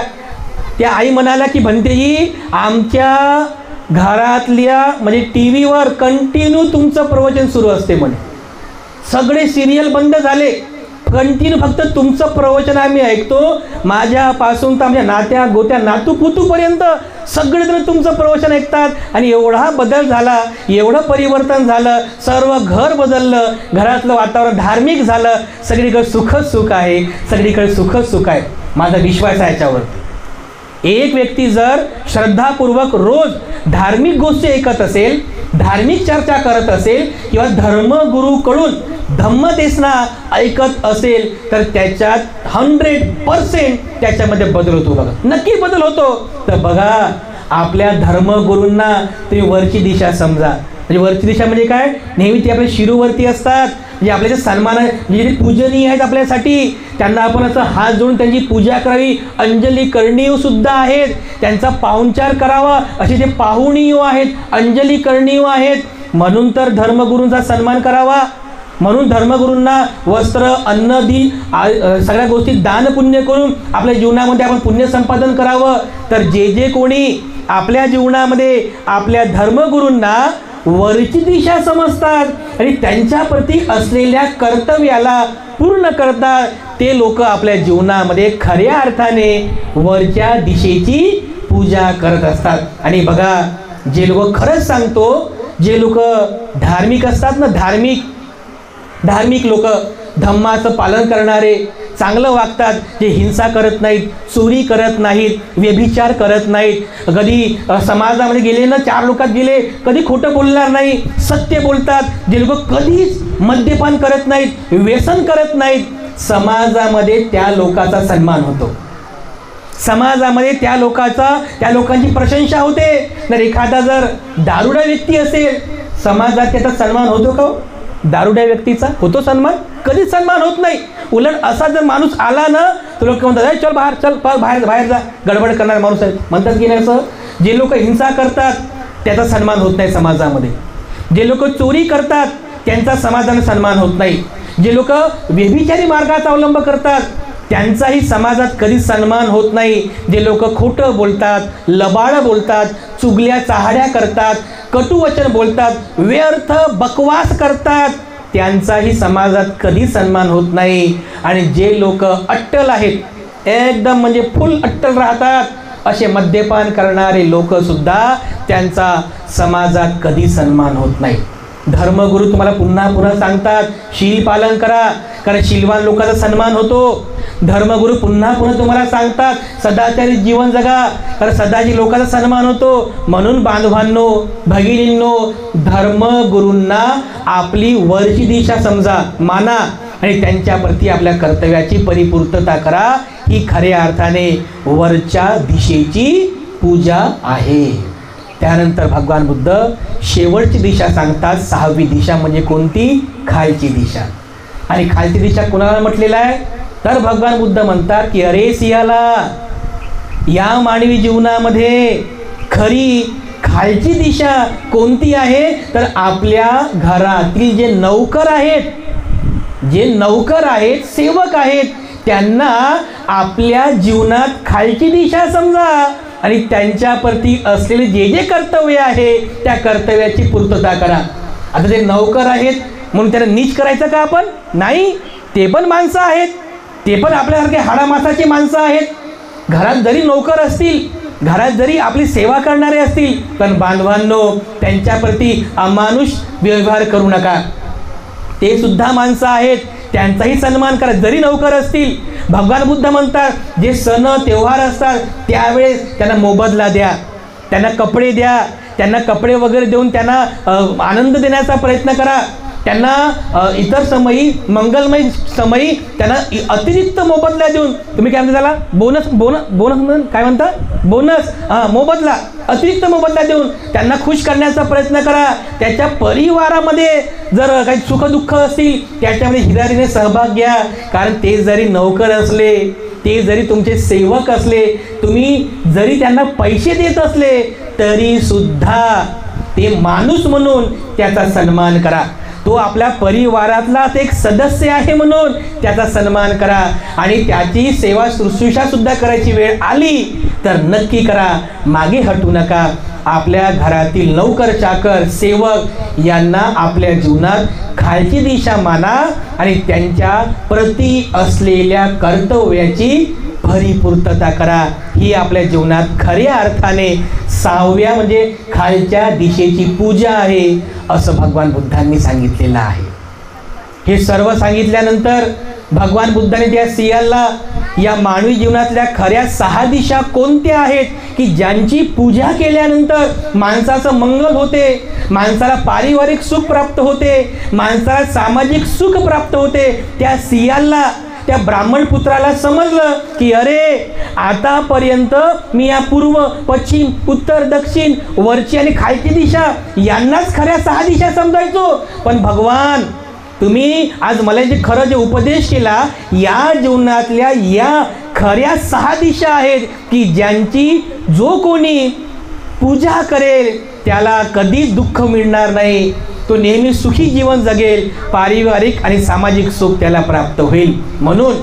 त्या आई म्हणाल्या की भंतेजी, आमच्या घरातल्या म्हणजे टी व्हीवर कंटिन्यू तुमचं प्रवचन सुरू असते म्हणे. सगळे सिरियल बंद झाले, कंटिन्यू फक्त तुमचं प्रवचन आम्ही ऐकतो. माझ्यापासून तर आमच्या नात्या गोत्या नातूपुतूपर्यंत सगळेजण तुमचं प्रवचन ऐकतात. आणि एवढा बदल झाला, एवढं परिवर्तन झालं, सर्व घर बदललं, घरातलं वातावरण धार्मिक झालं, सगळीकडे सुखच सुख आहे, सगळीकडे सुखच सुख आहे. माझा विश्वास आहे याच्यावर. एक व्यक्ती जर श्रद्धापूर्वक रोज धार्मिक गोष्टी ऐकत असेल, धार्मिक चर्चा करत असेल किंवा धर्मगुरूकडून धम्मदेशना ऐकत असेल तर त्याच्यात 100% त्याच्यामध्ये बदल होतो. बघा, नक्की बदल होतो. तर बघा, आपल्या धर्मगुरूंना तुम्ही वरची दिशा समजा. म्हणजे वरची दिशा म्हणजे काय, नेहमी ते आपल्या शिरूवरती असतात, म्हणजे आपल्या जे सन्मान म्हणजे ते पूजनीय आहेत आपल्यासाठी, त्यांना आपण असं हात जोडून त्यांची पूजा करावी, अंजली करणीय सुद्धा आहेत, त्यांचा पाहुणचार करावा, असे ते पाहुणीय आहेत, अंजली करणीय आहेत. म्हणून तर धर्मगुरूंचा सन्मान करावा. म्हणून धर्मगुरूंना वस्त्र, अन्न सगळ्या गोष्टी दान पुण्य करून आपल्या जीवनामध्ये आपण पुण्य संपादन करावं. तर जे कोणी आपल्या जीवनामध्ये आपल्या धर्मगुरूंना वरची दिशा समजतात आणि त्यांच्या प्रती असलेल्या कर्तव्याला पूर्ण करतात, ते लोक आपल्या जीवनामध्ये खऱ्या अर्थाने वरच्या दिशेची पूजा करत असतात. आणि बघा, जे लोक खरंच सांगतो, जे लोक धार्मिक असतात ना, धार्मिक लोक, धम्माचं पालन करणारे, चांगलं वागतात, जे हिंसा करत नाहीत, चोरी करत नाहीत, व्यभिचार करत नाहीत, कधी समाजामध्ये गेले ना, 4 लोकात गेले कधी खोटं बोलणार नाही, सत्य बोलतात, जे लोक कधीच मद्यपान करत नाहीत, व्यसन करत नाहीत, समाजामध्ये त्या लोकांचा सन्मान होतो. समाजामध्ये त्या लोकांची प्रशंसा होते. तर एखादा जर दारुडा व्यक्ती असेल, समाजात त्याचा सन्मान होतो का? दारुड्या व्यक्तीचा होतो सन्मान? कधीच सन्मान होत नाही. उलट असा जर माणूस आला ना, तर लोक म्हणतात, चल बाहेर, चल बाहेर जा, गडबड करणारा माणूस आहे म्हणतात की नाही. असं जे लोक हिंसा करतात त्याचा सन्मान होत नाही समाजामध्ये. जे लोक चोरी करतात त्यांचा समाजाने सन्मान होत नाही. जे लोक व्यभिचारी मार्गाचा अवलंब करतात त्यांचाही समाजात कधीच सन्मान होत नाही. जे लोक खोटं बोलतात, लबाड बोलतात, चुगल्या चाहड्या करतात, कटुवचन बोलतात, व्यर्थ बकवास करतात, त्यांचाही समाजात कधी सन्मान होत नाही. आणि जे लोक अट्टल आहेत, एकदम म्हणजे फुल अट्टल राहतात, असे मद्यपान करणारे लोक सुद्धा त्यांचा समाजात कधी सन्मान होत नाही. धर्मगुरू तुम्हाला पुन्हा सांगतात, शील पालन करा, कारण शीलवान लोकांचा सन्मान होतो. धर्मगुरू पुन्हा तुम्हाला सांगतात, सदाचारी जीवन जगा, कारण सदाची लोकांचा सन्मान होतो. म्हणून बांधवांनो, भगिनींनो, धर्मगुरूंना आपली वरची दिशा समजा, माना आणि त्यांच्या प्रती आपल्या कर्तव्याची परिपूर्तता करा. ही खऱ्या अर्थाने वरच्या दिशेची पूजा आहे. त्यानंतर भगवान बुद्ध शेवटची दिशा सांगतात. 6वी दिशा म्हणजे कोणती? खालची दिशा. आणि खालची दिशा कोणाला म्हटलेलं आहे? तर भगवान बुद्ध म्हणतात की अरे सियाला, या मानवी जीवनामध्ये खरी खालची दिशा कोणती आहे? तर आपल्या घरातील जे नौकर आहेत, सेवक आहेत, त्यांना आपल्या जीवनात खालची दिशा समजा आणि त्यांच्याप्रती असलेले जे कर्तव्य आहे त्या कर्तव्याची पूर्तता करा. आता जे नौकर आहेत म्हणून त्यांना नीच करायचं का आपण? नाही, ते पण माणसं आहेत, ते पण आपल्यासारखे हाडामासाची माणसं आहेत. घरात जरी नौकर असतील, घरात जरी आपली सेवा करणारे असतील, पण बांधवांनो, त्यांच्याप्रती अमानुष व्यवहार करू नका. ते सुद्धा माणसं आहेत, त्यांचाही सन्मान करा जरी नौकर असतील. भगवान बुद्ध म्हणतात, जे सण त्योहार असतात त्यावेळेस त्यांना मोबदला द्या, त्यांना कपडे द्या, त्यांना कपडे वगैरे देऊन त्यांना आनंद देण्याचा प्रयत्न करा. त्यांना इतर समयी मंगलमय समयी त्यांना अतिरिक्त मोबदला देऊन, तुम्ही काय म्हणता त्याला, बोनस बोनस बोनस काय म्हणता, बोनस, मोबदला, अतिरिक्त मोबदला देऊन त्यांना खुश करण्याचा प्रयत्न करा. त्याच्या परिवारामध्ये जर काही सुखदुःख असतील त्याच्यामध्ये हिरारीने सहभाग घ्या. कारण ते जरी नौकर असले, ते जरी तुमचे सेवक असले, तुम्ही जरी त्यांना पैसे देत असले तरी सुद्धा ते माणूस म्हणून त्याचा सन्मान करा. तो आपल्या परिवारातलाच एक सदस्य आहे म्हणून त्याचा सन्मान करा. आणि त्याची सेवा शुश्रूषा सुद्धा करायची वेळ आली तर नक्की करा, मागे हटू नका. आपल्या घरातील नौकर चाकर सेवक यांना आपल्या जीवनात खालची दिशा माना आणि त्यांच्या प्रती असलेल्या कर्तव्याची परिपूर्तता करा. ही आपल्या जीवनात खऱ्या अर्थाने 6व्या म्हणजे खालच्या दिशेची पूजा आहे असं भगवान बुद्धांनी सांगितलेलं आहे. हे सर्व सांगितल्यानंतर भगवान बुद्धाने त्या सिंहाला या मानवी जीवनातल्या खऱ्या 6 दिशा कोणत्या आहेत की ज्यांची पूजा केल्यानंतर माणसाचं मंगल होते, माणसाला पारिवारिक सुख प्राप्त होते, माणसाला सामाजिक सुख प्राप्त होते. त्या सिंहाला, त्या ब्राह्मण पुत्राला समजलं की अरे आतापर्यंत मी या पूर्व पश्चिम उत्तर दक्षिण वरची आणि खालची दिशा यांनाच खऱ्या 6 दिशा समजायचो, पण भगवान तुम्ही आज मला जे खरं जे उपदेश केला या जीवनातल्या या खऱ्या 6 दिशा आहेत की ज्यांची जो कोणी पूजा करेल त्याला कधीच दुःख मिळणार नाही, तो नेहमी सुखी जीवन जगेल, पारिवारिक आणि सामाजिक सुख त्याला प्राप्त होईल. म्हणून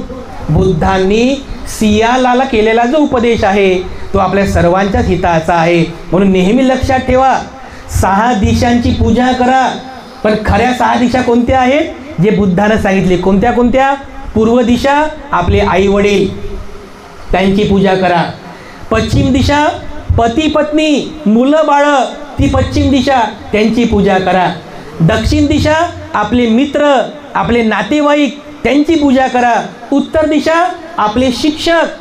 बुद्धांनी सिंहाला केलेला जो उपदेश आहे तो आपल्या सर्वांच्याच हिताचा आहे. म्हणून नेहमी लक्षात ठेवा, 6 दिशांची पूजा करा, पण खऱ्या 6 दिशा कोणत्या आहेत जे बुद्धानं सांगितले. कोणत्या कोणत्या? पूर्व दिशा आपले आई वडील त्यांची पूजा करा. पश्चिम दिशा पती पत्नी मुलं बाळ, ती पश्चिम दिशा त्यांची पूजा करा. दक्षिण दिशा आपले मित्र आपले नातेवाईक त्यांची पूजा करा. उत्तर दिशा आपले शिक्षक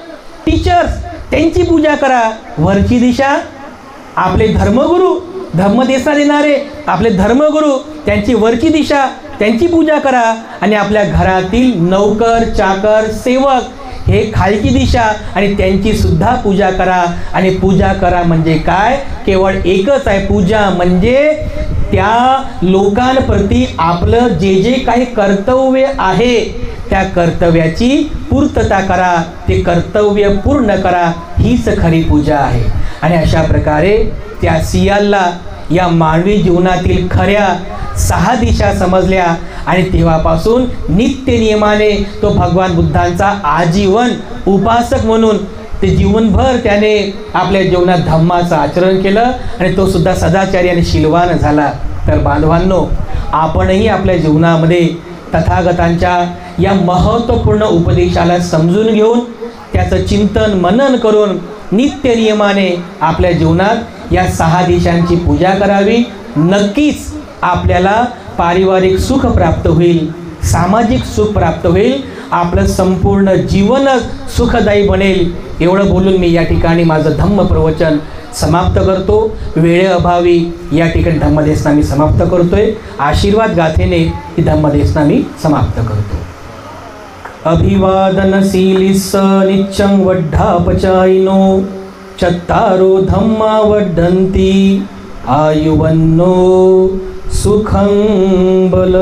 टीचर्स त्यांची पूजा करा. वरची दिशा आपले धर्मगुरू, धर्मदेशना देणारे आपले धर्मगुरू त्यांची वरची दिशा त्यांची पूजा करा. आणि आपल्या घरातील नौकर चाकर सेवक हे खालची दिशा आणि त्यांची सुद्धा पूजा करा. आणि पूजा करा म्हणजे काय? केवळ एकच आहे, पूजा म्हणजे त्या लोकांप्रती आपलं जे जे काही कर्तव्य आहे त्या कर्तव्याची पूर्तता करा, ते कर्तव्य पूर्ण करा, हीच खरी पूजा आहे. आणि अशा प्रकारे त्या सिंहाला या मानवी जीवनातील खऱ्या 6 दिशा समजल्या आणि तेव्हापासून नित्य नियमाने तो भगवान बुद्धांचा आजीवन उपासक म्हणून ते जीवनभर त्याने आपल्या जीवनात धम्माचं आचरण केलं आणि तो सुद्धा सदाचारी आणि शीलवान झाला. तर बांधवांनो, आपणही आपल्या जीवनामध्ये तथागतांच्या या महत्त्वपूर्ण उपदेशाला समजून घेऊन त्याचं चिंतन मनन करून नित्य नियमाने आपल्या जीवनात या 6 दिशांची पूजा करावी. नक्कीच आपल्याला पारिवारिक सुख प्राप्त होईल, सामाजिक सुख प्राप्त होईल, आपलं संपूर्ण जीवनच सुखदायी बनेल. एवढं बोलून मी या ठिकाणी माझं धम्म प्रवचन समाप्त करतो. वेळेअभावी या ठिकाणी धम्मदेशना मी समाप्त करतोय. आशीर्वाद गाथेने ही धम्मदेशना मी समाप्त करतो. अभिवादनशीलिस नित्यं वड्ढापचायिनो चत्तारो धम्मा वड्ढन्ति आयुवन्नो सुखं बल.